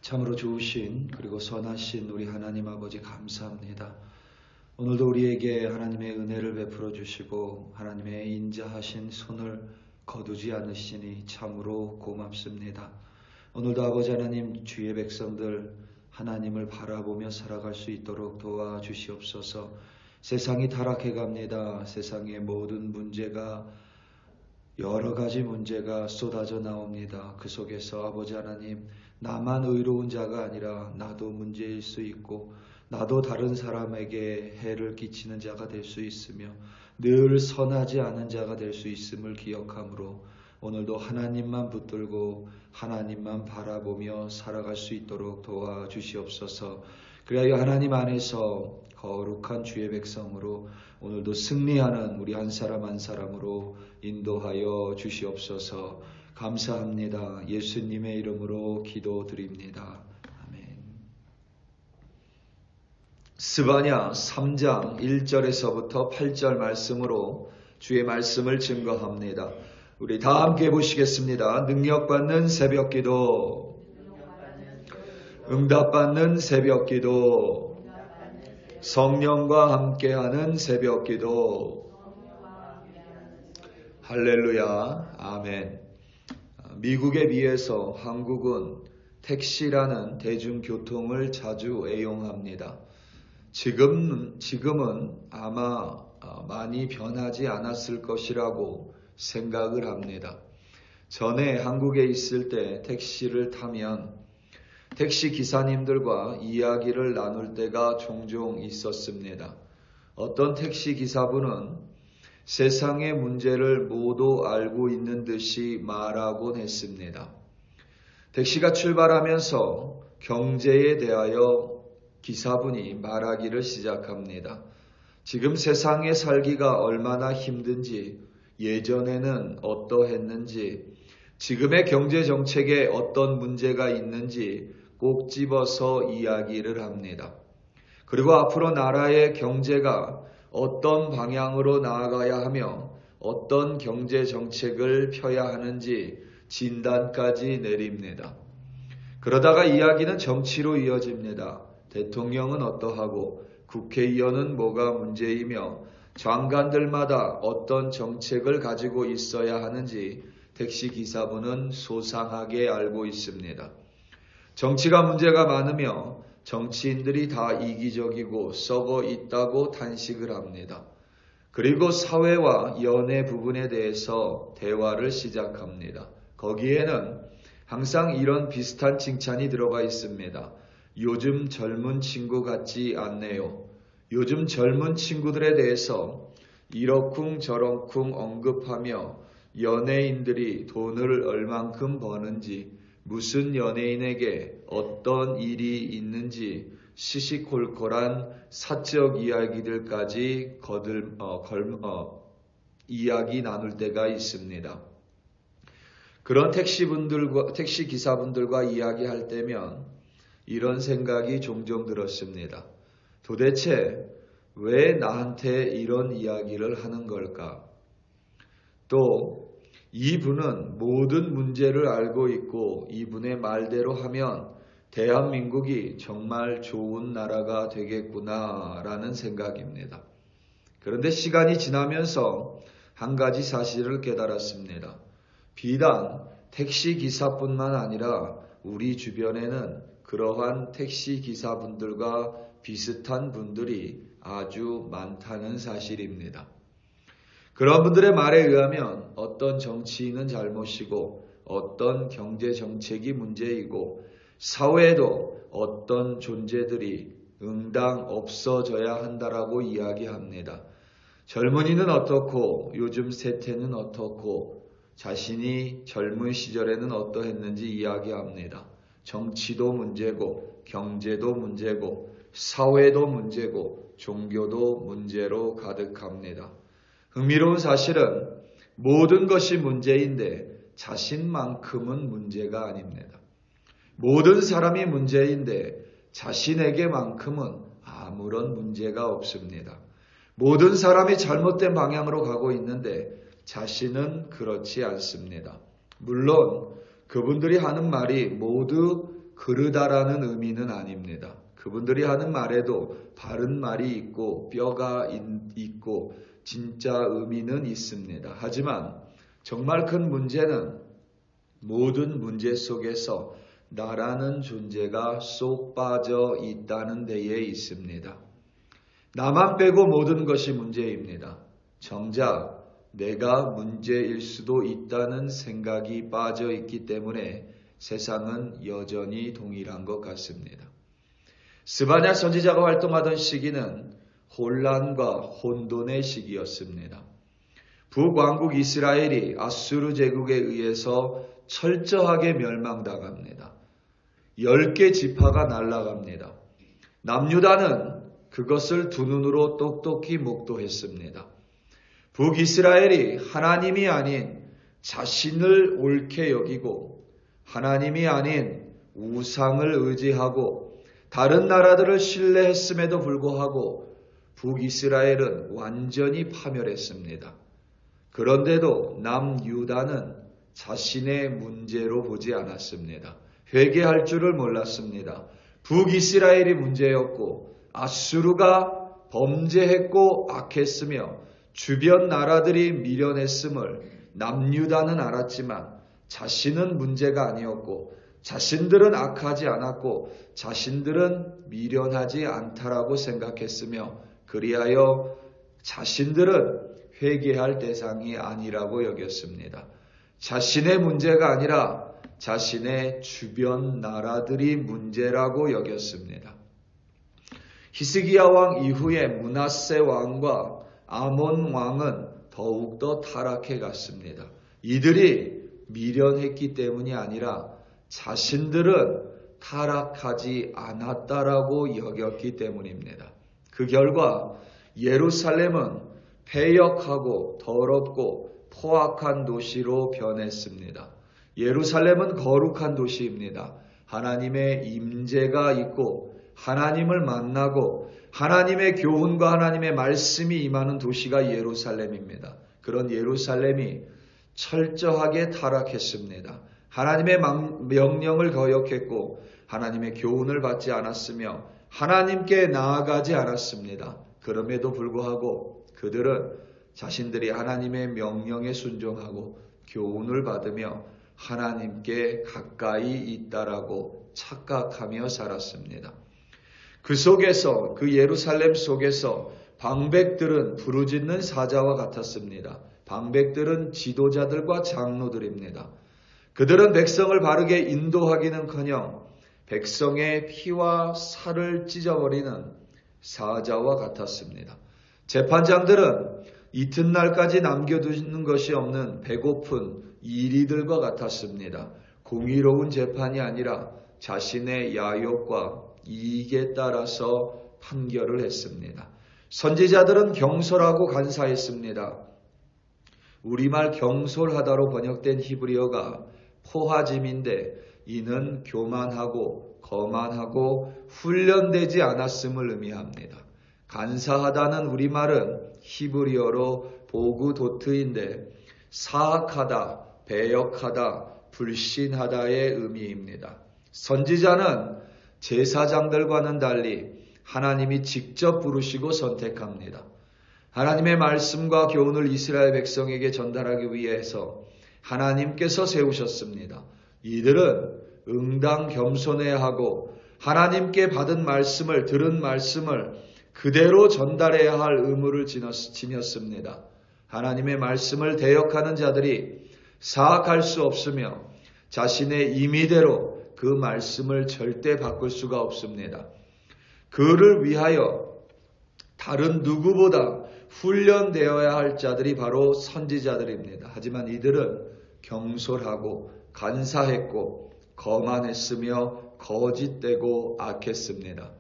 참으로 좋으신 그리고 선하신 우리 하나님 아버지 감사합니다. 오늘도 우리에게 하나님의 은혜를 베풀어 주시고 하나님의 인자하신 손을 거두지 않으시니 참으로 고맙습니다. 오늘도 아버지 하나님 주의 백성들 하나님을 바라보며 살아갈 수 있도록 도와주시옵소서. 세상이 타락해 갑니다. 세상의 모든 문제가 여러 가지 문제가 쏟아져 나옵니다. 그 속에서 아버지 하나님 나만 의로운 자가 아니라 나도 문제일 수 있고 나도 다른 사람에게 해를 끼치는 자가 될 수 있으며 늘 선하지 않은 자가 될 수 있음을 기억하므로 오늘도 하나님만 붙들고 하나님만 바라보며 살아갈 수 있도록 도와주시옵소서. 그리하여 하나님 안에서 거룩한 주의 백성으로 오늘도 승리하는 우리 한 사람 한 사람으로 인도하여 주시옵소서. 감사합니다. 예수님의 이름으로 기도드립니다. 아멘. 스바냐 3장 1절에서부터 8절 말씀으로 주의 말씀을 증거합니다. 우리 다 함께 보시겠습니다. 능력받는 새벽기도, 응답받는 새벽기도, 성령과 함께하는 새벽기도. 할렐루야. 아멘. 미국에 비해서 한국은 택시라는 대중교통을 자주 애용합니다. 지금은 아마 많이 변하지 않았을 것이라고 생각을 합니다. 전에 한국에 있을 때 택시를 타면 택시 기사님들과 이야기를 나눌 때가 종종 있었습니다. 어떤 택시 기사분은 세상의 문제를 모두 알고 있는 듯이 말하곤 했습니다. 택시가 출발하면서 경제에 대하여 기사분이 말하기를 시작합니다. 지금 세상에 살기가 얼마나 힘든지, 예전에는 어떠했는지, 지금의 경제 정책에 어떤 문제가 있는지 꼭 집어서 이야기를 합니다. 그리고 앞으로 나라의 경제가 어떤 방향으로 나아가야 하며 어떤 경제 정책을 펴야 하는지 진단까지 내립니다. 그러다가 이야기는 정치로 이어집니다. 대통령은 어떠하고 국회의원은 뭐가 문제이며 장관들마다 어떤 정책을 가지고 있어야 하는지 택시기사분은 소상하게 알고 있습니다. 정치가 문제가 많으며 정치인들이 다 이기적이고 썩어 있다고 탄식을 합니다. 그리고 사회와 연애 부분에 대해서 대화를 시작합니다. 거기에는 항상 이런 비슷한 칭찬이 들어가 있습니다. 요즘 젊은 친구 같지 않네요. 요즘 젊은 친구들에 대해서 이러쿵 저러쿵 언급하며 연예인들이 돈을 얼만큼 버는지 무슨 연예인에게 어떤 일이 있는지 시시콜콜한 사적 이야기들까지 이야기 나눌 때가 있습니다. 그런 택시 기사분들과 이야기할 때면 이런 생각이 종종 들었습니다. 도대체 왜 나한테 이런 이야기를 하는 걸까? 또 이분은 모든 문제를 알고 있고 이분의 말대로 하면 대한민국이 정말 좋은 나라가 되겠구나라는 생각입니다. 그런데 시간이 지나면서 한 가지 사실을 깨달았습니다. 비단 택시 기사뿐만 아니라 우리 주변에는 그러한 택시 기사분들과 비슷한 분들이 아주 많다는 사실입니다. 그런 분들의 말에 의하면 어떤 정치인은 잘못이고 어떤 경제 정책이 문제이고 사회에도 어떤 존재들이 응당 없어져야 한다라고 이야기합니다. 젊은이는 어떻고 요즘 세태는 어떻고 자신이 젊은 시절에는 어떠했는지 이야기합니다. 정치도 문제고 경제도 문제고 사회도 문제고 종교도 문제로 가득합니다. 흥미로운 사실은 모든 것이 문제인데 자신만큼은 문제가 아닙니다. 모든 사람이 문제인데 자신에게만큼은 아무런 문제가 없습니다. 모든 사람이 잘못된 방향으로 가고 있는데 자신은 그렇지 않습니다. 물론 그분들이 하는 말이 모두 그르다라는 의미는 아닙니다. 그분들이 하는 말에도 바른 말이 있고 뼈가 있고 진짜 의미는 있습니다. 하지만 정말 큰 문제는 모든 문제 속에서 나라는 존재가 쏙 빠져 있다는 데에 있습니다. 나만 빼고 모든 것이 문제입니다. 정작 내가 문제일 수도 있다는 생각이 빠져 있기 때문에 세상은 여전히 동일한 것 같습니다. 스바냐 선지자가 활동하던 시기는 혼란과 혼돈의 시기였습니다. 북왕국 이스라엘이 아수르 제국에 의해서 철저하게 멸망당합니다. 10개 지파가 날아갑니다. 남유다는 그것을 두 눈으로 똑똑히 목도했습니다. 북이스라엘이 하나님이 아닌 자신을 옳게 여기고 하나님이 아닌 우상을 의지하고 다른 나라들을 신뢰했음에도 불구하고 북이스라엘은 완전히 파멸했습니다. 그런데도 남유다는 자신의 문제로 보지 않았습니다. 회개할 줄을 몰랐습니다. 북이스라엘이 문제였고 아수르가 범죄했고 악했으며 주변 나라들이 미련했음을 남유다는 알았지만 자신은 문제가 아니었고 자신들은 악하지 않았고 자신들은 미련하지 않다라고 생각했으며 그리하여 자신들은 회개할 대상이 아니라고 여겼습니다. 자신의 문제가 아니라 자신의 주변 나라들이 문제라고 여겼습니다. 히스기야 왕 이후에 므낫세 왕과 아몬 왕은 더욱더 타락해 갔습니다. 이들이 미련했기 때문이 아니라 자신들은 타락하지 않았다라고 여겼기 때문입니다. 그 결과 예루살렘은 패역하고 더럽고 포악한 도시로 변했습니다. 예루살렘은 거룩한 도시입니다. 하나님의 임재가 있고 하나님을 만나고 하나님의 교훈과 하나님의 말씀이 임하는 도시가 예루살렘입니다. 그런 예루살렘이 철저하게 타락했습니다. 하나님의 명령을 거역했고 하나님의 교훈을 받지 않았으며 하나님께 나아가지 않았습니다. 그럼에도 불구하고 그들은 자신들이 하나님의 명령에 순종하고 교훈을 받으며 하나님께 가까이 있다라고 착각하며 살았습니다. 그 속에서 그 예루살렘 속에서 방백들은 부르짖는 사자와 같았습니다. 방백들은 지도자들과 장로들입니다. 그들은 백성을 바르게 인도하기는커녕 백성의 피와 살을 찢어버리는 사자와 같았습니다. 재판장들은 이튿날까지 남겨두는 것이 없는 배고픈 이리들과 같았습니다. 공의로운 재판이 아니라 자신의 야욕과 이익에 따라서 판결을 했습니다. 선지자들은 경솔하고 간사했습니다. 우리말 경솔하다로 번역된 히브리어가 포하짐인데 이는 교만하고 거만하고 훈련되지 않았음을 의미합니다. 간사하다는 우리말은 히브리어로 보그도트인데 사악하다, 배역하다, 불신하다의 의미입니다. 선지자는 제사장들과는 달리 하나님이 직접 부르시고 선택합니다. 하나님의 말씀과 교훈을 이스라엘 백성에게 전달하기 위해서 하나님께서 세우셨습니다. 이들은 응당 겸손해야 하고 하나님께 받은 말씀을 들은 말씀을 그대로 전달해야 할 의무를 지녔습니다. 하나님의 말씀을 대역하는 자들이 사악할 수 없으며 자신의 임의대로 그 말씀을 절대 바꿀 수가 없습니다. 그를 위하여 다른 누구보다 훈련되어야 할 자들이 바로 선지자들입니다. 하지만 이들은 경솔하고 간사했고 거만했으며 거짓되고 악했습니다.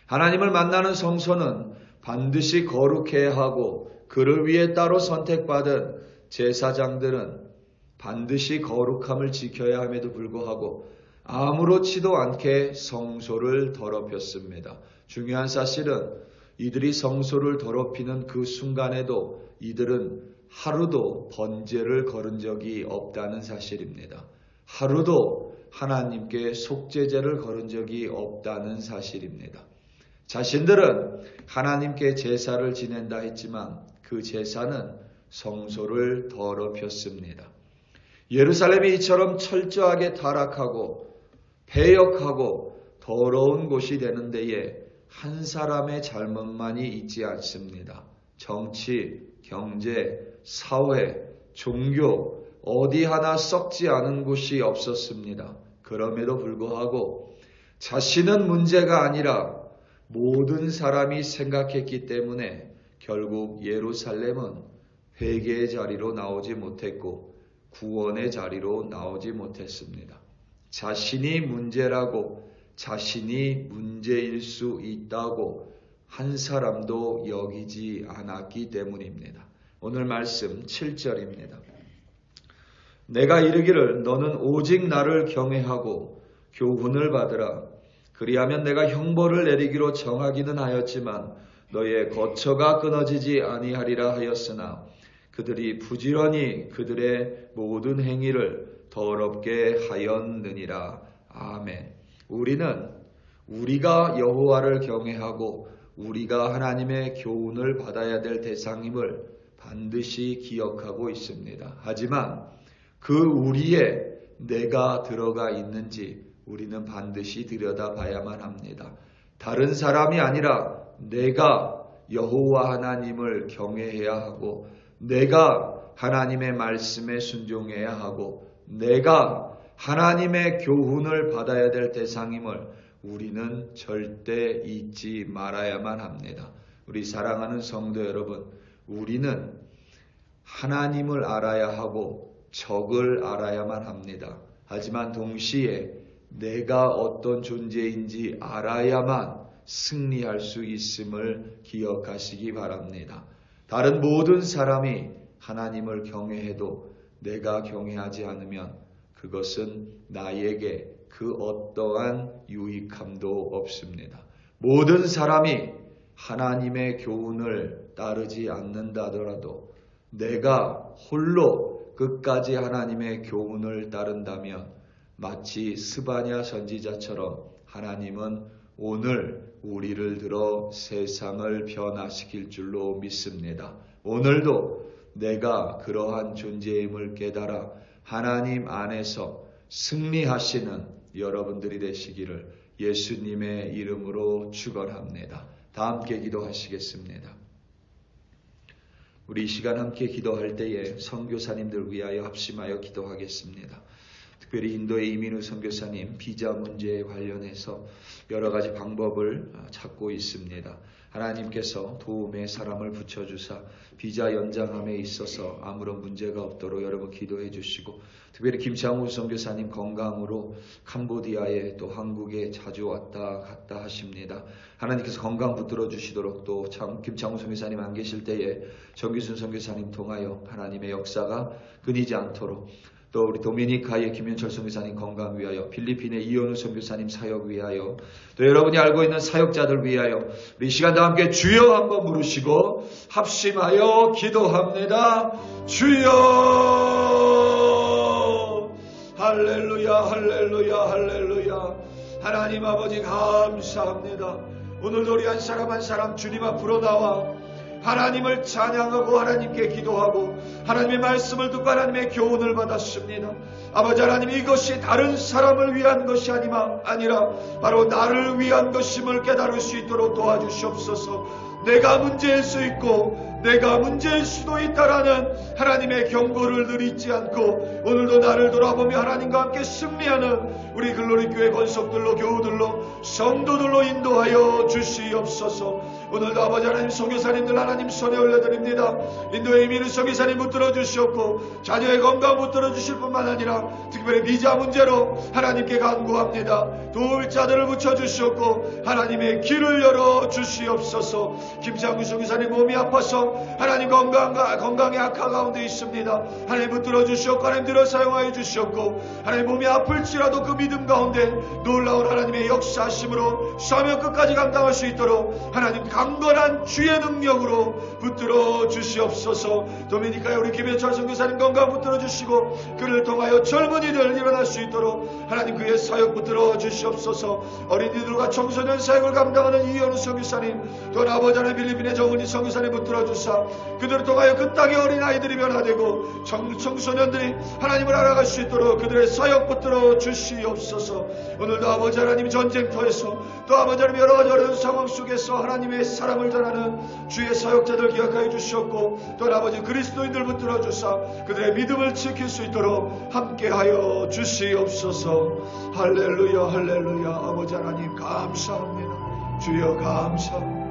하나님을 만나는 성소는 반드시 거룩해야 하고 그를 위해 따로 선택받은 제사장들은 반드시 거룩함을 지켜야 함에도 불구하고 아무렇지도 않게 성소를 더럽혔습니다. 중요한 사실은 이들이 성소를 더럽히는 그 순간에도 이들은 하루도 번제를 거른 적이 없다는 사실입니다. 하루도 하나님께 속죄제를 거른 적이 없다는 사실입니다. 자신들은 하나님께 제사를 지낸다 했지만 그 제사는 성소를 더럽혔습니다. 예루살렘이 이처럼 철저하게 타락하고 패역하고 더러운 곳이 되는 데에 한 사람의 잘못만이 있지 않습니다. 정치, 경제, 사회, 종교 어디 하나 썩지 않은 곳이 없었습니다. 그럼에도 불구하고 자신은 문제가 아니라 모든 사람이 생각했기 때문에 결국 예루살렘은 회개의 자리로 나오지 못했고 구원의 자리로 나오지 못했습니다. 자신이 문제라고, 자신이 문제일 수 있다고 한 사람도 여기지 않았기 때문입니다. 오늘 말씀 7절입니다. 내가 이르기를 너는 오직 나를 경외하고 교훈을 받으라. 그리하면 내가 형벌을 내리기로 정하기는 하였지만 너의 거처가 끊어지지 아니하리라 하였으나 그들이 부지런히 그들의 모든 행위를 더럽게 하였느니라. 아멘. 우리가 여호와를 경외하고 우리가 하나님의 교훈을 받아야 될 대상임을 반드시 기억하고 있습니다. 하지만 그 우리에 내가 들어가 있는지 우리는 반드시 들여다봐야만 합니다. 다른 사람이 아니라 내가 여호와 하나님을 경외해야 하고 내가 하나님의 말씀에 순종해야 하고 내가 하나님의 교훈을 받아야 될 대상임을 우리는 절대 잊지 말아야만 합니다. 우리 사랑하는 성도 여러분, 우리는 하나님을 알아야 하고 적을 알아야만 합니다. 하지만 동시에 내가 어떤 존재인지 알아야만 승리할 수 있음을 기억하시기 바랍니다. 다른 모든 사람이 하나님을 경외해도 내가 경외하지 않으면 그것은 나에게 그 어떠한 유익함도 없습니다. 모든 사람이 하나님의 교훈을 따르지 않는다더라도 내가 홀로 끝까지 하나님의 교훈을 따른다면 마치 스바냐 선지자처럼 하나님은 오늘 우리를 들어 세상을 변화시킬 줄로 믿습니다. 오늘도 내가 그러한 존재임을 깨달아 하나님 안에서 승리하시는 여러분들이 되시기를 예수님의 이름으로 축원합니다. 다 함께 기도하시겠습니다. 우리 이 시간 함께 기도할 때에 선교사님들 위하여 합심하여 기도하겠습니다. 특별히 인도의 이민우 선교사님 비자 문제에 관련해서 여러 가지 방법을 찾고 있습니다. 하나님께서 도움의 사람을 붙여주사 비자 연장함에 있어서 아무런 문제가 없도록 여러분 기도해 주시고, 특별히 김창우 선교사님 건강으로 캄보디아에 또 한국에 자주 왔다 갔다 하십니다. 하나님께서 건강 붙들어 주시도록, 또 김창우 선교사님 안 계실 때에 정기순 선교사님 통하여 하나님의 역사가 끊이지 않도록, 또 우리 도미니카의 김현철 선교사님 건강 위하여, 필리핀의 이현우 선교사님 사역 위하여, 또 여러분이 알고 있는 사역자들 위하여 우리 이 시간 다 함께 주여 한번 부르시고 합심하여 기도합니다. 주여, 할렐루야 할렐루야 할렐루야. 하나님 아버지 감사합니다. 오늘도 우리 한 사람 한 사람 주님 앞으로 나와 하나님을 찬양하고 하나님께 기도하고 하나님의 말씀을 듣고 하나님의 교훈을 받았습니다. 아버지 하나님, 이것이 다른 사람을 위한 것이 아니라 바로 나를 위한 것임을 깨달을 수 있도록 도와주시옵소서. 내가 문제일 수 있고 내가 문제일 수도 있다라는 하나님의 경고를 늘 잊지 않고 오늘도 나를 돌아보며 하나님과 함께 승리하는 우리 글로리교회 권속들로, 교우들로, 성도들로 인도하여 주시옵소서. 오늘도 아버지 하나님 선교사님들 하나님 손에 올려드립니다. 인도의 이민우 선교사님 붙들어 주시옵고 자녀의 건강 붙들어 주실 뿐만 아니라 특별히 비자 문제로 하나님께 간구합니다. 도울 자들을 붙여주시옵고 하나님의 길을 열어 주시옵소서. 김창구 선교사님 몸이 아파서 하나님 건강에 악화 가운데 있습니다. 하나님 붙들어 주시옵고 하나님 들어 사용하여 주시옵고 하나님 몸이 아플지라도 그 믿음 가운데 놀라운 하나님의 역사하심으로 사명 끝까지 감당할 수 있도록 하나님 강건한 주의 능력으로 붙들어 주시옵소서. 도미니카의 우리 김현철 선교사님 건강 붙들어 주시고 그를 통하여 젊은이들 일어날 수 있도록 하나님 그의 사역 붙들어 주시옵소서. 어린이들과 청소년 사역을 감당하는 이현우 선교사님 또 아버지 하나님 필리핀의 정은희 선교사님 붙들어 주사 그들을 통하여 그 땅의 어린아이들이 변화되고 청소년들이 하나님을 알아갈 수 있도록 그들의 사역 붙들어 주시옵소서. 오늘도 아버지 하나님 전쟁터에서 또 아버지 하나님 여러 가지 어려운 상황 속에서 하나님의 사랑을 전하는 주의 사역자들 기억하여 주시옵고 또 아버지 그리스도인들 붙들어 주사 그들의 믿음을 지킬 수 있도록 함께하여 주시옵소서. 할렐루야 할렐루야. 아버지 하나님 감사합니다. 주여 감사합니다.